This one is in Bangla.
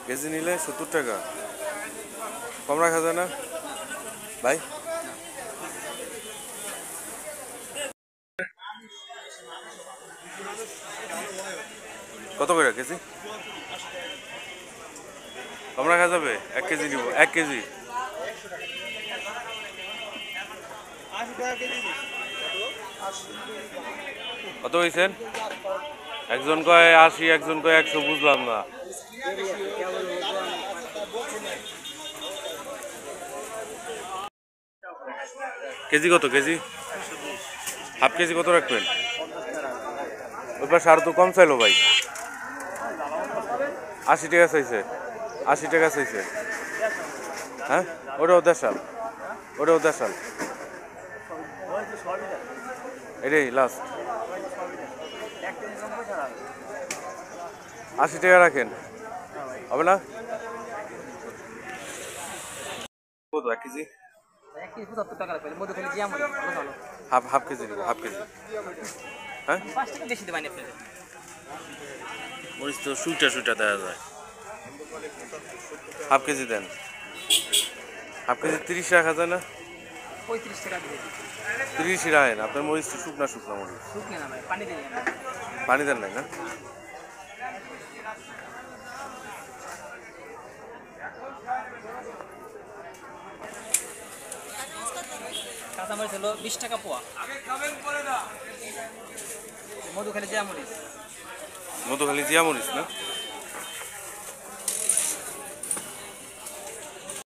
কেজি নিলে 70 টাকা, কম রাখা যায় না ভাই? কত করে কেজি? কম রাখা যাবে? 1 কেজি নিব, 1 কেজি। কত হয়েছেন? একজন কয় 80, একজন কয় 100, বুঝলাম না। কেজি কত কেজি? হাফ কেজি কত রাখবেন? ওই পাশে আরো তো কম চাইলো ভাই। 80 টাকা চাইছে, 80 টাকা চাইছে। হ্যাঁ, ওটাও দেশাল, ওটাও দেশাল। এটাই লাস্ট। 80 টাকা রাখেন, হবে না? কত 1 কেজি? হাফ হাফ কেজি দিব, হাফ কেজি। হ্যাঁ, মরিচ তো সুইটা সুইটা দেওয়া যায়। হাফ কেজি দেন, হাফ কেজি 30 রাখা যায় না? 35 টাকা দিয়ে 30 রাখেন, আপনার মরিচ তো শুকনা শুকনা মরিচ। শুকনো না ভাই, পানি দিই আমরা। পানি দেন নাই না? কাঁচামরিচ হলো 20 টাকা পোয়া। মধুখালী জিয়া মরিচ। মধুখালী জিয়া মরিচ না?